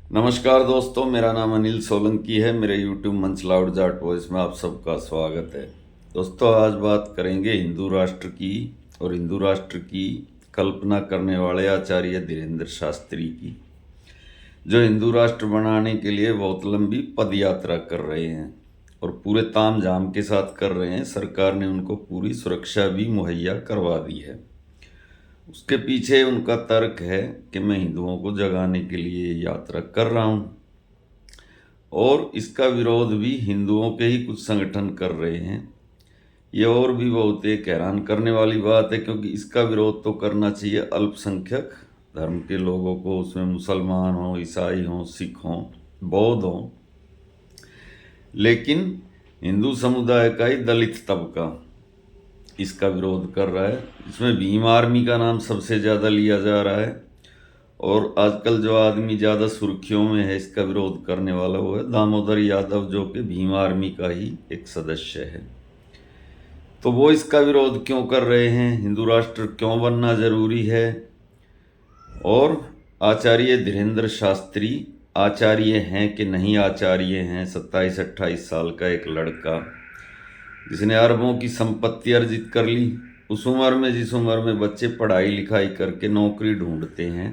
नमस्कार दोस्तों, मेरा नाम अनिल सोलंकी है। मेरे YouTube मंच लाउड जाट वॉइस में आप सबका स्वागत है। दोस्तों, आज बात करेंगे हिंदू राष्ट्र की और हिंदू राष्ट्र की कल्पना करने वाले आचार्य धीरेंद्र शास्त्री की, जो हिंदू राष्ट्र बनाने के लिए बहुत लंबी पद यात्रा कर रहे हैं और पूरे ताम झाम के साथ कर रहे हैं। सरकार ने उनको पूरी सुरक्षा भी मुहैया करवा दी है। उसके पीछे उनका तर्क है कि मैं हिंदुओं को जगाने के लिए यात्रा कर रहा हूँ, और इसका विरोध भी हिंदुओं के ही कुछ संगठन कर रहे हैं। ये और भी बहुत एक हैरान करने वाली बात है, क्योंकि इसका विरोध तो करना चाहिए अल्पसंख्यक धर्म के लोगों को, उसमें मुसलमान हों, ईसाई हों, सिख हों, बौद्ध हों, लेकिन हिंदू समुदाय का ही दलित तबका इसका विरोध कर रहा है। इसमें भीम आर्मी का नाम सबसे ज़्यादा लिया जा रहा है, और आजकल जो आदमी ज़्यादा सुर्खियों में है इसका विरोध करने वाला, वो है दामोदर यादव, जो कि भीम आर्मी का ही एक सदस्य है। तो वो इसका विरोध क्यों कर रहे हैं, हिंदू राष्ट्र क्यों बनना जरूरी है, और आचार्य धीरेंद्र शास्त्री आचार्य हैं कि नहीं आचार्य हैं। 27-28 साल का एक लड़का जिसने अरबों की संपत्ति अर्जित कर ली, उस उम्र में, जिस उम्र में बच्चे पढ़ाई लिखाई करके नौकरी ढूंढते हैं,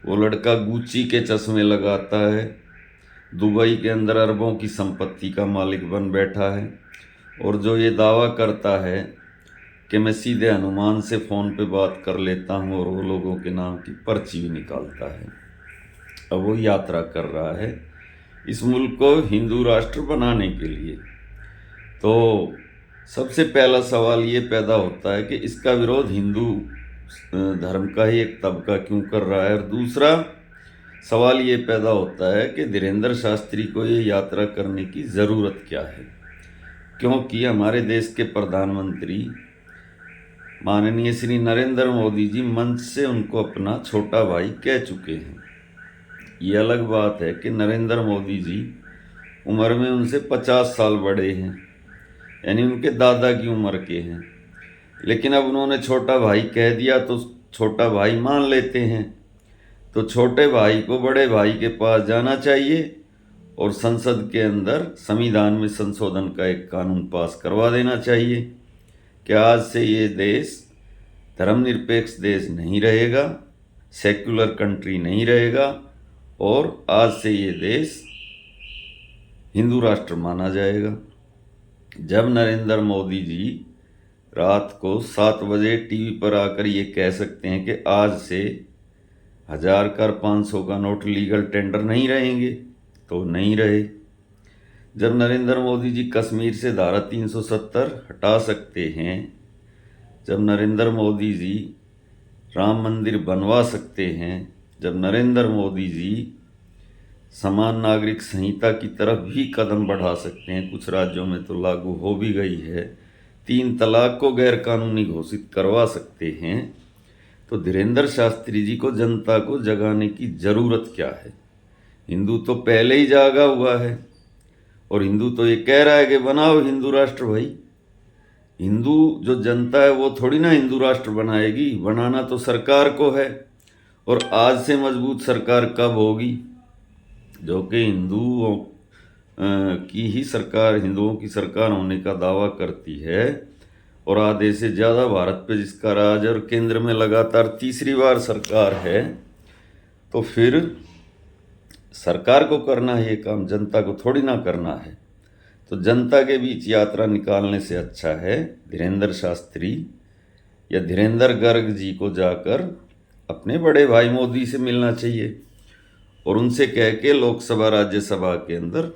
वो लड़का गुच्ची के चश्मे लगाता है, दुबई के अंदर अरबों की संपत्ति का मालिक बन बैठा है, और जो ये दावा करता है कि मैं सीधे हनुमान से फ़ोन पे बात कर लेता हूँ, और वो लोगों के नाम की पर्ची भी निकालता है। अब वो यात्रा कर रहा है इस मुल्क को हिंदू राष्ट्र बनाने के लिए। तो सबसे पहला सवाल ये पैदा होता है कि इसका विरोध हिंदू धर्म का ही एक तबका क्यों कर रहा है, और दूसरा सवाल ये पैदा होता है कि धीरेंद्र शास्त्री को ये यात्रा करने की ज़रूरत क्या है, क्योंकि हमारे देश के प्रधानमंत्री माननीय श्री नरेंद्र मोदी जी मंच से उनको अपना छोटा भाई कह चुके हैं। ये अलग बात है कि नरेंद्र मोदी जी उम्र में उनसे 50 साल बड़े हैं, यानी उनके दादा की उम्र के हैं, लेकिन अब उन्होंने छोटा भाई कह दिया तो छोटा भाई मान लेते हैं। तो छोटे भाई को बड़े भाई के पास जाना चाहिए और संसद के अंदर संविधान में संशोधन का एक कानून पास करवा देना चाहिए कि आज से ये देश धर्मनिरपेक्ष देश नहीं रहेगा, सेक्युलर कंट्री नहीं रहेगा, और आज से ये देश हिंदू राष्ट्र माना जाएगा। जब नरेंद्र मोदी जी रात को 7 बजे टीवी पर आकर ये कह सकते हैं कि आज से 1000 का 500 का नोट लीगल टेंडर नहीं रहेंगे, तो नहीं रहे। जब नरेंद्र मोदी जी कश्मीर से धारा 370 हटा सकते हैं, जब नरेंद्र मोदी जी राम मंदिर बनवा सकते हैं, जब नरेंद्र मोदी जी समान नागरिक संहिता की तरफ भी कदम बढ़ा सकते हैं, कुछ राज्यों में तो लागू हो भी गई है, 3 तलाक को गैर कानूनी घोषित करवा सकते हैं, तो धीरेंद्र शास्त्री जी को जनता को जगाने की ज़रूरत क्या है। हिंदू तो पहले ही जागा हुआ है, और हिंदू तो ये कह रहा है कि बनाओ हिंदू राष्ट्र। भाई, हिंदू जो जनता है वो थोड़ी ना हिंदू राष्ट्र बनाएगी, बनाना तो सरकार को है। और आज से मजबूत सरकार कब होगी, जो कि हिंदुओं की ही सरकार, हिंदुओं की सरकार होने का दावा करती है, और आधे से ज़्यादा भारत पे जिसका राज और केंद्र में लगातार तीसरी बार सरकार है, तो फिर सरकार को करना है ये काम, जनता को थोड़ी ना करना है। तो जनता के बीच यात्रा निकालने से अच्छा है धीरेंद्र शास्त्री या धीरेंद्र गर्ग जी को जाकर अपने बड़े भाई मोदी से मिलना चाहिए, और उनसे कह के लोकसभा राज्यसभा के अंदर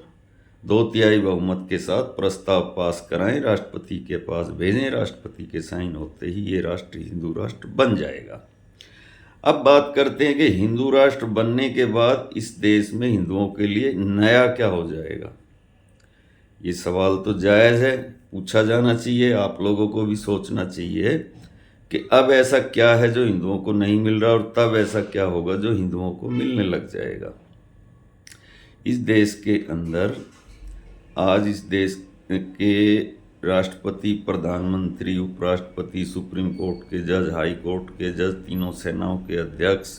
2/3 बहुमत के साथ प्रस्ताव पास कराएं, राष्ट्रपति के पास भेजें। राष्ट्रपति के साइन होते ही ये राष्ट्र हिंदू राष्ट्र बन जाएगा। अब बात करते हैं कि हिंदू राष्ट्र बनने के बाद इस देश में हिंदुओं के लिए नया क्या हो जाएगा। ये सवाल तो जायज़ है, पूछा जाना चाहिए, आप लोगों को भी सोचना चाहिए कि अब ऐसा क्या है जो हिंदुओं को नहीं मिल रहा, और तब ऐसा क्या होगा जो हिंदुओं को मिलने लग जाएगा। इस देश के अंदर आज इस देश के राष्ट्रपति, प्रधानमंत्री, उपराष्ट्रपति, सुप्रीम कोर्ट के जज, हाई कोर्ट के जज, तीनों सेनाओं के अध्यक्ष,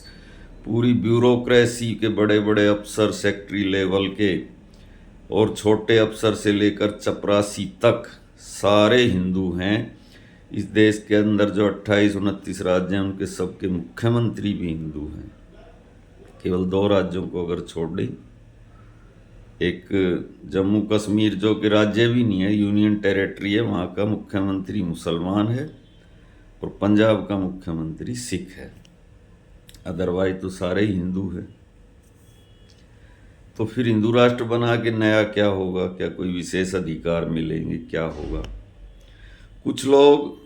पूरी ब्यूरोक्रेसी के बड़े बड़े अफसर, सेक्रेटरी लेवल के और छोटे अफसर से लेकर चपरासी तक सारे हिंदू हैं। इस देश के अंदर जो 28-29 राज्य हैं उनके सबके मुख्यमंत्री भी हिंदू हैं। केवल 2 राज्यों को अगर छोड़ दें, एक जम्मू कश्मीर जो कि राज्य भी नहीं है, यूनियन टेरिटरी है, वहाँ का मुख्यमंत्री मुसलमान है और पंजाब का मुख्यमंत्री सिख है। अदरवाइज तो सारे ही हिंदू हैं। तो फिर हिंदू राष्ट्र बना के नया क्या होगा? क्या कोई विशेष अधिकार मिलेंगे? क्या होगा? कुछ लोग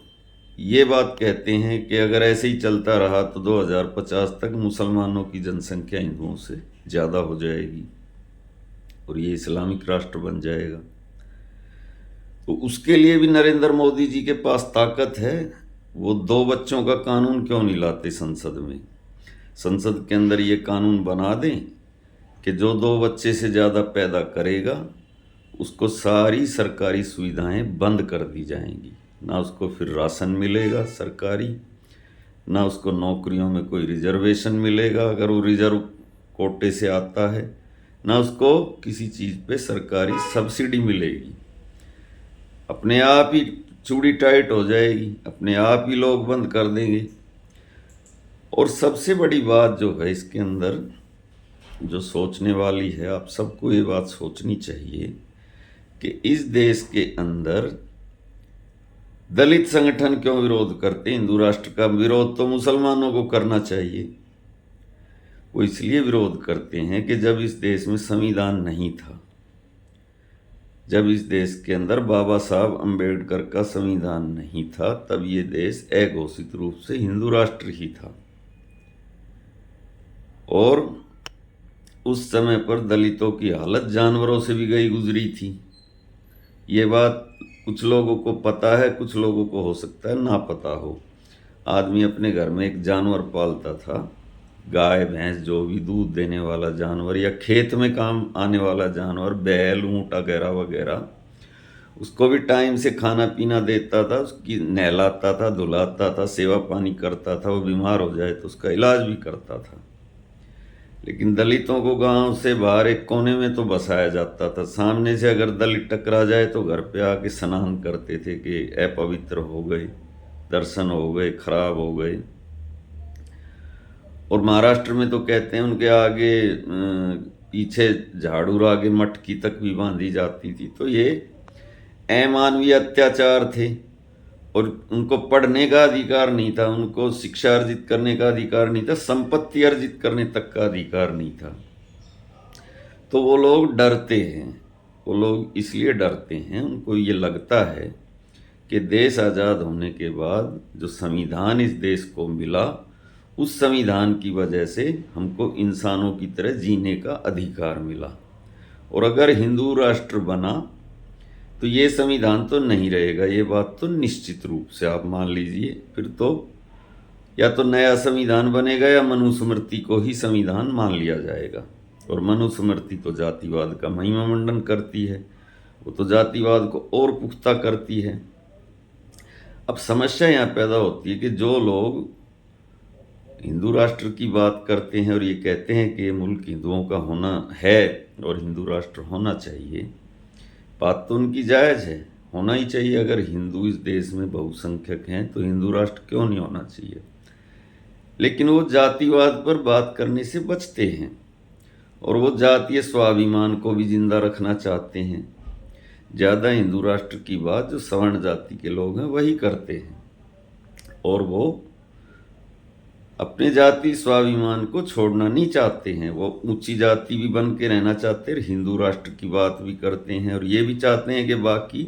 ये बात कहते हैं कि अगर ऐसे ही चलता रहा तो 2050 तक मुसलमानों की जनसंख्या हिंदुओं से ज़्यादा हो जाएगी और ये इस्लामिक राष्ट्र बन जाएगा। तो उसके लिए भी नरेंद्र मोदी जी के पास ताकत है। वो 2 बच्चों का कानून क्यों नहीं लाते संसद में? संसद के अंदर ये कानून बना दें कि जो 2 बच्चे से ज़्यादा पैदा करेगा उसको सारी सरकारी सुविधाएं बंद कर दी जाएंगी। ना उसको फिर राशन मिलेगा सरकारी, ना उसको नौकरियों में कोई रिजर्वेशन मिलेगा अगर वो रिजर्व कोटे से आता है, ना उसको किसी चीज़ पे सरकारी सब्सिडी मिलेगी। अपने आप ही चूड़ी टाइट हो जाएगी, अपने आप ही लोग बंद कर देंगे। और सबसे बड़ी बात जो है इसके अंदर जो सोचने वाली है, आप सबको ये बात सोचनी चाहिए कि इस देश के अंदर दलित संगठन क्यों विरोध करते हैं? हिंदू राष्ट्र का विरोध तो मुसलमानों को करना चाहिए। वो इसलिए विरोध करते हैं कि जब इस देश में संविधान नहीं था, जब इस देश के अंदर बाबा साहब अंबेडकर का संविधान नहीं था, तब ये देश अघोषित रूप से हिंदू राष्ट्र ही था। और उस समय पर दलितों की हालत जानवरों से भी गई गुजरी थी। ये बात कुछ लोगों को पता है, कुछ लोगों को हो सकता है ना पता हो। आदमी अपने घर में एक जानवर पालता था, गाय भैंस जो भी दूध देने वाला जानवर या खेत में काम आने वाला जानवर, बैल ऊँट वगैरह वगैरह, उसको भी टाइम से खाना पीना देता था, उसकी नहलाता था, धुलाता था, सेवा पानी करता था। वो बीमार हो जाए तो उसका इलाज भी करता था। लेकिन दलितों को गांव से बाहर एक कोने में तो बसाया जाता था। सामने से अगर दलित टकरा जाए तो घर पे आके स्नान करते थे कि अपवित्र हो गए, दर्शन हो गए, खराब हो गए। और महाराष्ट्र में तो कहते हैं उनके आगे पीछे झाड़ू आगे मटकी तक भी बांधी जाती थी। तो ये अमानवीय अत्याचार थे और उनको पढ़ने का अधिकार नहीं था, उनको शिक्षा अर्जित करने का अधिकार नहीं था, संपत्ति अर्जित करने तक का अधिकार नहीं था। तो वो लोग डरते हैं, वो लोग इसलिए डरते हैं, उनको ये लगता है कि देश आज़ाद होने के बाद जो संविधान इस देश को मिला, उस संविधान की वजह से हमको इंसानों की तरह जीने का अधिकार मिला। और अगर हिंदू राष्ट्र बना तो ये संविधान तो नहीं रहेगा, ये बात तो निश्चित रूप से आप मान लीजिए। फिर तो या तो नया संविधान बनेगा या मनुस्मृति को ही संविधान मान लिया जाएगा। और मनुस्मृति तो जातिवाद का महिमा मंडन करती है, वो तो जातिवाद को और पुख्ता करती है। अब समस्या यहाँ पैदा होती है कि जो लोग हिंदू राष्ट्र की बात करते हैं और ये कहते हैं कि ये मुल्क हिंदुओं का होना है और हिंदू राष्ट्र होना चाहिए, बात तो उनकी जायज़ है, होना ही चाहिए। अगर हिंदू इस देश में बहुसंख्यक हैं तो हिंदू राष्ट्र क्यों नहीं होना चाहिए? लेकिन वो जातिवाद पर बात करने से बचते हैं और वो जातीय स्वाभिमान को भी जिंदा रखना चाहते हैं। ज़्यादा हिंदू राष्ट्र की बात जो सवर्ण जाति के लोग हैं वही करते हैं और वो अपने जाति स्वाभिमान को छोड़ना नहीं चाहते हैं। वो ऊंची जाति भी बन के रहना चाहते हैं, हिंदू राष्ट्र की बात भी करते हैं और ये भी चाहते हैं कि बाकी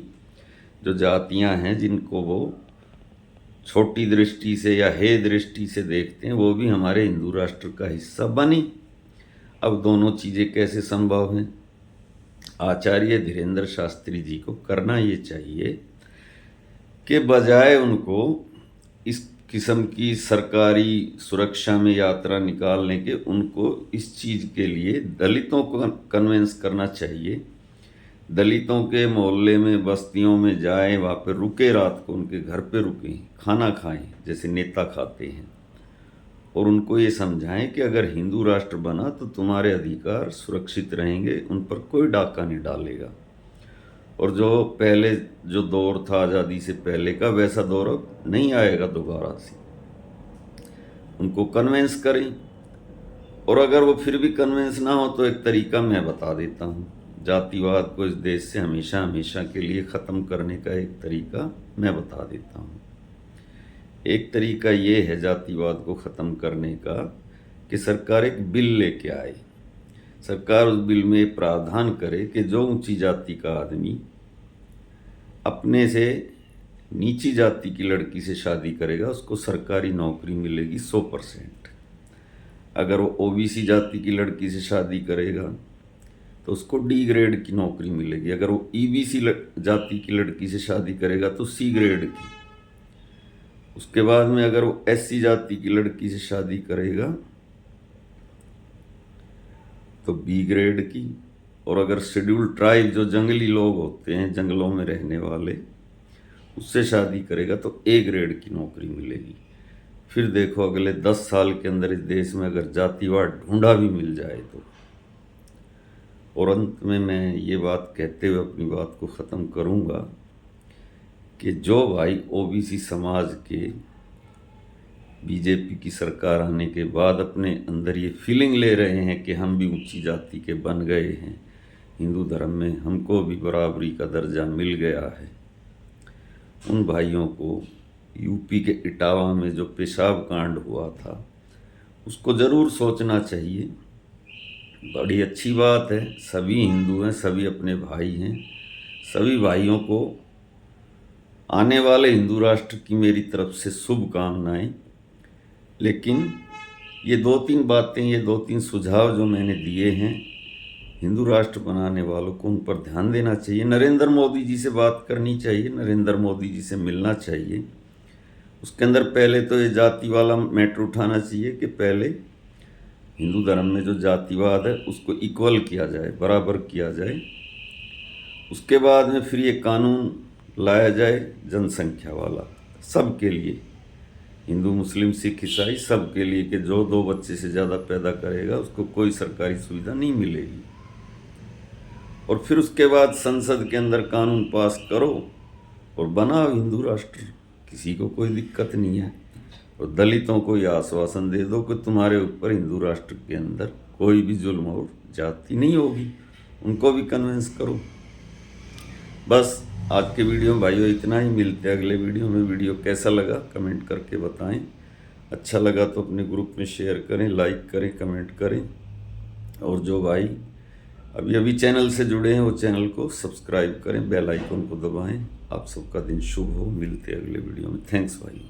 जो जातियां हैं जिनको वो छोटी दृष्टि से या हे दृष्टि से देखते हैं, वो भी हमारे हिंदू राष्ट्र का हिस्सा बनी। अब दोनों चीज़ें कैसे संभव हैं? आचार्य धीरेन्द्र शास्त्री जी को करना ये चाहिए कि बजाय उनको इस किस्म की सरकारी सुरक्षा में यात्रा निकालने के, उनको इस चीज़ के लिए दलितों को कन्विंस करना चाहिए। दलितों के मोहल्ले में, बस्तियों में जाएं, वहाँ पर रुके, रात को उनके घर पे रुकें, खाना खाएं जैसे नेता खाते हैं, और उनको ये समझाएं कि अगर हिंदू राष्ट्र बना तो तुम्हारे अधिकार सुरक्षित रहेंगे, उन पर कोई डाका नहीं डालेगा। और जो पहले जो दौर था आज़ादी से पहले का, वैसा दौर अब नहीं आएगा दोबारा से। उनको कन्वेंस करें, और अगर वो फिर भी कन्वेंस ना हो तो एक तरीका मैं बता देता हूँ। जातिवाद को इस देश से हमेशा हमेशा के लिए ख़त्म करने का एक तरीका मैं बता देता हूँ। एक तरीका ये है जातिवाद को ख़त्म करने का कि सरकार एक बिल लेके आए। सरकार उस बिल में प्रावधान करे कि जो ऊंची जाति का आदमी अपने से नीची जाति की लड़की से शादी करेगा उसको सरकारी नौकरी मिलेगी 100%। अगर वो ओबीसी जाति की लड़की से शादी करेगा तो उसको डी ग्रेड की नौकरी मिलेगी। अगर वो ईबीसी जाति की लड़की से शादी करेगा तो सी ग्रेड की। उसके बाद में अगर वो एससी जाति की लड़की से शादी करेगा तो बी ग्रेड की। और अगर शेड्यूल ट्राइब जो जंगली लोग होते हैं, जंगलों में रहने वाले, उससे शादी करेगा तो ए ग्रेड की नौकरी मिलेगी। फिर देखो अगले 10 साल के अंदर इस देश में अगर जातिवाद ढूंढा भी मिल जाए तो। और अंत में मैं ये बात कहते हुए अपनी बात को ख़त्म करूँगा कि जो भाई ओबीसी समाज के बीजेपी की सरकार आने के बाद अपने अंदर ये फीलिंग ले रहे हैं कि हम भी ऊंची जाति के बन गए हैं, हिंदू धर्म में हमको भी बराबरी का दर्जा मिल गया है, उन भाइयों को यूपी के इटावा में जो पेशाब कांड हुआ था उसको ज़रूर सोचना चाहिए। बड़ी अच्छी बात है, सभी हिंदू हैं, सभी अपने भाई हैं। सभी भाइयों को आने वाले हिंदू राष्ट्र की मेरी तरफ से शुभकामनाएं। लेकिन ये 2-3 बातें, ये 2-3 सुझाव जो मैंने दिए हैं हिंदू राष्ट्र बनाने वालों को, उन पर ध्यान देना चाहिए। नरेंद्र मोदी जी से बात करनी चाहिए, नरेंद्र मोदी जी से मिलना चाहिए। उसके अंदर पहले तो ये जाति वाला मैटर उठाना चाहिए कि पहले हिंदू धर्म में जो जातिवाद है उसको इक्वल किया जाए, बराबर किया जाए। उसके बाद में फिर ये कानून लाया जाए जनसंख्या वाला, सबके लिए, हिंदू मुस्लिम सिख ईसाई सबके लिए, कि जो 2 बच्चे से ज़्यादा पैदा करेगा उसको कोई सरकारी सुविधा नहीं मिलेगी। और फिर उसके बाद संसद के अंदर कानून पास करो और बनाओ हिंदू राष्ट्र, किसी को कोई दिक्कत नहीं है। और दलितों को यह आश्वासन दे दो कि तुम्हारे ऊपर हिंदू राष्ट्र के अंदर कोई भी जुल्म और जाति नहीं होगी, उनको भी कन्विंस करो। बस आज के वीडियो में भाइयों इतना ही। मिलते हैं अगले वीडियो में। वीडियो कैसा लगा कमेंट करके बताएं। अच्छा लगा तो अपने ग्रुप में शेयर करें, लाइक करें, कमेंट करें। और जो भाई अभी अभी चैनल से जुड़े हैं वो चैनल को सब्सक्राइब करें, बेल आइकन को दबाएं। आप सबका दिन शुभ हो। मिलते हैं अगले वीडियो में। थैंक्स भाई।